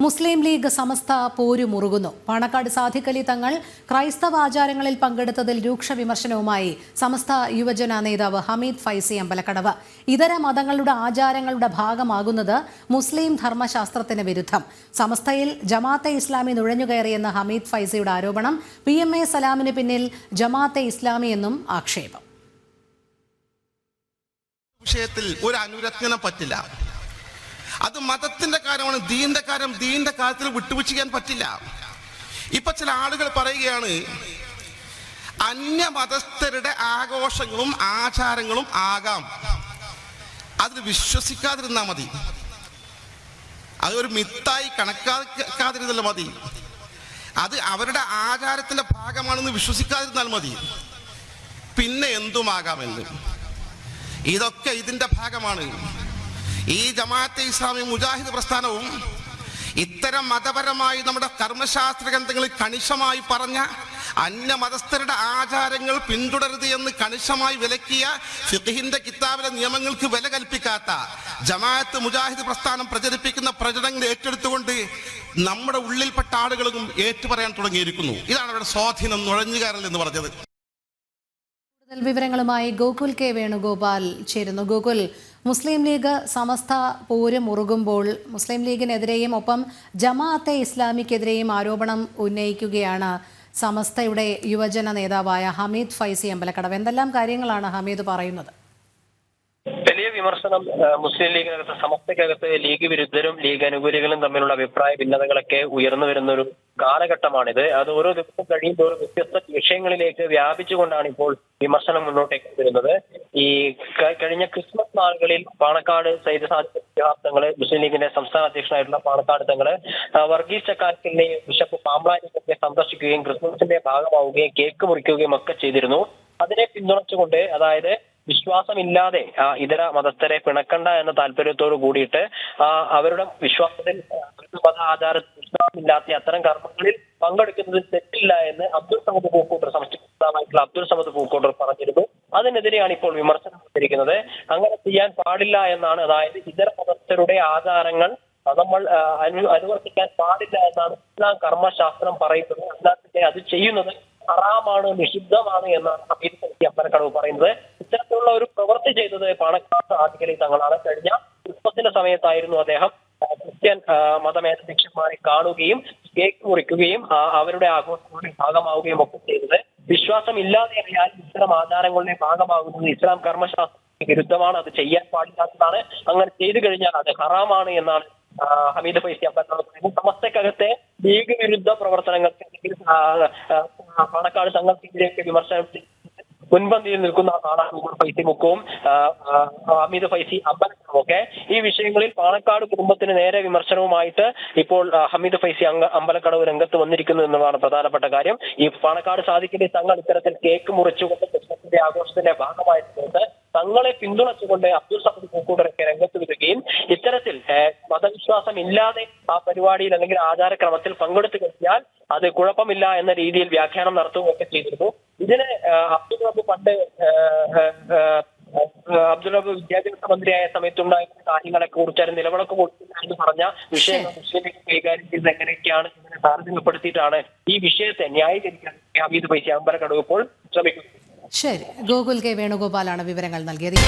മുസ്ലിം league സമസ്ത പോരു മുറുകുന്നു. പാണക്കാട് സാദിഖ് അലി തങ്ങൾ ക്രൈസ്തവ ആചാരങ്ങളിൽ പങ്കെടുത്തതിൽ രൂക്ഷ വിമർശനവുമായി സമസ്ത യുവജന നേതാവ് ഹമീദ് ഫൈസി അമ്പലക്കടവ്. ഇതര മതങ്ങളുടെ ആചാരങ്ങളുടെ ഭാഗമാകുന്നത് മുസ്ലിം ധർമ്മശാസ്ത്രത്തിന് വിരുദ്ധം. സമസ്തയിൽ ജമാഅത്തെ ഇസ്ലാമി നുഴഞ്ഞുകയറിയെന്ന ഹമീദ് ഫൈസിയുടെ ആരോപണം. PMA സലാമിന് പിന്നിൽ ജമാഅത്തെ ഇസ്ലാമി എന്നും ആക്ഷേപം. വിഷയത്തിൽ ഒരു അനുരജ്ഞനം പറ്റില്ല. അത് മതത്തിന്റെ കാര്യമാണ്. ദീന്റെ കാര്യത്തിൽ വിട്ടുവീഴ്ച പറ്റില്ല. ഇപ്പൊ ചില ആളുകൾ പറയുകയാണ്, അന്യമതസ്ഥരുടെ ആഘോഷങ്ങളും ആചാരങ്ങളും ആകാം, അതിൽ വിശ്വസിക്കാതിരുന്നാൽ മതി, അതൊരു മിത്തായി കണക്കാക്കാതിരുന്നല്ല മതി, അത് അവരുടെ ആചാരത്തിന്റെ ഭാഗമാണെന്ന് വിശ്വസിക്കാതിരുന്നാൽ മതി, പിന്നെ എന്തുമാകാമെന്ന്. ഇതൊക്കെ ഇതിന്റെ ഭാഗമാണ്. ഈ ജമാഅത്തെ ഇസ്ലാമി മുജാഹിദ് പ്രസ്ഥാനവും ഇത്തരം മതപരമായി നമ്മുടെ കർമ്മശാസ്ത്ര ഗ്രന്ഥങ്ങളിൽ കണിശമായി പറഞ്ഞ അന്യമതസ്ഥരുടെ ആചാരങ്ങൾ പിന്തുടരുത് എന്ന് കണിശമായി വിലക്കിയ ഫിഖ്ഹിന്റെ കിതാബിലെ നിയമങ്ങൾക്ക് വില കൽപ്പിക്കാത്ത ജമാഅത്ത് മുജാഹിദ് പ്രസ്ഥാനം പ്രചരിപ്പിക്കുന്ന പ്രചരണങ്ങൾ ഏറ്റെടുത്തുകൊണ്ട് നമ്മുടെ ഉള്ളിൽപ്പെട്ട ആളുകളും ഏറ്റുപറയാൻ തുടങ്ങിയിരിക്കുന്നു. ഇതാണ് അവരുടെ സ്വാധീനം, നുഴഞ്ഞുകയറൽ എന്ന് പറഞ്ഞത്. കൂടുതൽ വിവരങ്ങളുമായി ഗോകുൽ കെ വേണുഗോപാൽ ചേരുന്നു. ഗോകുൽ, മുസ്ലിം ലീഗ് സമസ്ത പോര് മുറുകുമ്പോൾ മുസ്ലിം ലീഗിനെതിരെയും ഒപ്പം ജമാഅത്തെ ഇസ്ലാമിക്കെതിരെയും ആരോപണം ഉന്നയിക്കുകയാണ് സമസ്തയുടെ യുവജന നേതാവായ ഹമീദ് ഫൈസി അമ്പലക്കടവ്. എന്തെല്ലാം കാര്യങ്ങളാണ് ഹമീദ് പറയുന്നത്? വലിയ വിമർശനം മുസ്ലിം ലീഗിനകത്ത്, സമസ്തയ്ക്കകത്ത് ലീഗ് വിരുദ്ധരും ലീഗ് അനുകൂലികളും തമ്മിലുള്ള അഭിപ്രായ ഭിന്നതകളൊക്കെ ഉയർന്നു വരുന്ന ഒരു കാലഘട്ടമാണിത്. അത് ഓരോ ദിവസം കഴിയുമ്പോഴും വ്യത്യസ്ത വിഷയങ്ങളിലേക്ക് വ്യാപിച്ചുകൊണ്ടാണ് ഇപ്പോൾ വിമർശനം മുന്നോട്ടേക്ക് വരുന്നത്. ഈ കഴിഞ്ഞ ക്രിസ്മസ് നാളുകളിൽ പാണക്കാട് സയ്യിദ് സാദിഖ് തങ്ങള്, മുസ്ലിം ലീഗിന്റെ സംസ്ഥാന അധ്യക്ഷനായിട്ടുള്ള പാണക്കാട് തങ്ങള് വർഗീസ് ചക്കാലക്കലിനെയും ബിഷപ്പ് പാമ്പ്ളാനിയൊക്കെ സന്ദർശിക്കുകയും ക്രിസ്മസിന്റെ ഭാഗമാവുകയും കേക്ക് മുറിക്കുകയും ഒക്കെ ചെയ്തിരുന്നു. അതിനെ പിന്തുണച്ചുകൊണ്ട്, അതായത് വിശ്വാസമില്ലാതെ ഇതര മതസ്ഥരെ പിണക്കണ്ട എന്ന താല്പര്യത്തോട് കൂടിയിട്ട് അവരുടെ വിശ്വാസത്തിൽ മത ആചാരത്തിൽ ഇല്ലാത്ത അത്തരം കർമ്മങ്ങളിൽ പങ്കെടുക്കുന്നതിൽ തെറ്റില്ല എന്ന് അബ്ദുൾ സമദ് പൂക്കോട്ടർ, സംസ്ഥാനമായിട്ടുള്ള അബ്ദുൾ സമദ് പൂക്കോട്ടർ പറഞ്ഞിരുന്നു. അതിനെതിരെയാണ് ഇപ്പോൾ വിമർശനം വന്നിരിക്കുന്നത്. അങ്ങനെ ചെയ്യാൻ പാടില്ല എന്നാണ്, അതായത് ഇതര മതസ്ഥരുടെ ആചാരങ്ങൾ നമ്മൾ അനുവർത്തിക്കാൻ പാടില്ല എന്നാണ് ഇസ്ലാം കർമ്മശാസ്ത്രം പറയുന്നത്. അല്ലാതെ അത് ചെയ്യുന്നത് ഹറാമാണ്, നിഷിദ്ധമാണ് എന്നാണ് ഹമീദ് ഫൈസി അമ്പലക്കടവ് പറയുന്നത്. ഇത്തരത്തിലുള്ള ഒരു പ്രവൃത്തി ചെയ്തത് പാണക്കാട് സാദിഖ് അലി തങ്ങളാണ്. കഴിഞ്ഞ ക്രിസ്മസിന്റെ സമയത്തായിരുന്നു അദ്ദേഹം ക്രിസ്ത്യൻ മതമേലധ്യക്ഷന്മാരെ കാണുകയും കേക്ക് മുറിക്കുകയും അവരുടെ ആഘോഷങ്ങളുടെ ഭാഗമാവുകയും ഒക്കെ ചെയ്തത്. വിശ്വാസം ഇല്ലാതെ ആയാൽ ഇത്തരം ആചാരങ്ങളുടെ ഭാഗമാകുന്നത് ഇസ്ലാം കർമ്മശാസ്ത്രത്തിന് വിരുദ്ധമാണ്, അത് ചെയ്യാൻ പാടില്ലാത്തതാണ്. അങ്ങനെ ചെയ്തു കഴിഞ്ഞാൽ അത് ഹറാമാണ് എന്നാണ് ഹമീദ് ഫൈസി അമ്പലക്കടവ് പറയുന്നത്. സമസ്തക്കകത്തെ ലീഗ് വിരുദ്ധ പ്രവർത്തനങ്ങൾക്ക് അല്ലെങ്കിൽ പാണക്കാട് സംഘത്തിലേക്ക് വിമർശനം മുൻപന്തിയിൽ നിൽക്കുന്ന ആളാണ് ഫൈസി മുക്കവും ഹമീദ് ഫൈസി അമ്പലക്കടവും ഒക്കെ. ഈ വിഷയങ്ങളിൽ പാണക്കാട് കുടുംബത്തിന് നേരെ വിമർശനവുമായിട്ട് ഇപ്പോൾ ഹമീദ് ഫൈസി അമ്പലക്കടവ് രംഗത്ത് വന്നിരിക്കുന്നു എന്നതാണ് പ്രധാനപ്പെട്ട കാര്യം. ഈ പാണക്കാട് സാദിഖിന്റെ തങ്ങൾ ഇത്തരത്തിൽ കേക്ക് മുറിച്ചുകൊണ്ട് ക്രിസ്മസിന്റെ ആഘോഷത്തിന്റെ ഭാഗമായിട്ട് തങ്ങളെ പിന്തുണച്ചുകൊണ്ട് അബ്ദുൾ സമദ് പൂക്കോട്ടരൊക്കെ രംഗത്ത് വരികയും ഇത്തരത്തിൽ മതവിശ്വാസം ഇല്ലാതെ ആ പരിപാടിയിൽ അല്ലെങ്കിൽ ആചാരക്രമത്തിൽ പങ്കെടുത്തു കഴിഞ്ഞാൽ അത് കുഴപ്പമില്ല എന്ന രീതിയിൽ വ്യാഖ്യാനം നടത്തുകയൊക്കെ ചെയ്തിരുന്നു. ഇതിന് അബ്ദുൾ റബ്ബ് പണ്ട് അബ്ദുൾ റബ്ബ് വിദ്യാഭ്യാസ മന്ത്രിയായ സമയത്തുണ്ടായിരുന്ന കാര്യങ്ങളെ കുറിച്ച് നിലവിളക്ക് കൊടുത്തില്ല എന്ന് പറഞ്ഞ വിഷയങ്ങൾ മുസ്ലിം ലീഗ് കൈകാര്യം ചെയ്ത് എങ്ങനെയൊക്കെയാണ് ഇതിനെ താരതമ്യപ്പെടുത്തിയിട്ടാണ് ഈ വിഷയത്തെ ന്യായീകരിക്കാൻ ഹമീദ് ഫൈസി അമ്പലക്കടവ് ഇപ്പോൾ ശ്രമിക്കുന്നത്. ശരി, ഗോകുൽ കെ വേണുഗോപാലാണ് വിവരങ്ങൾ നൽകിയത്.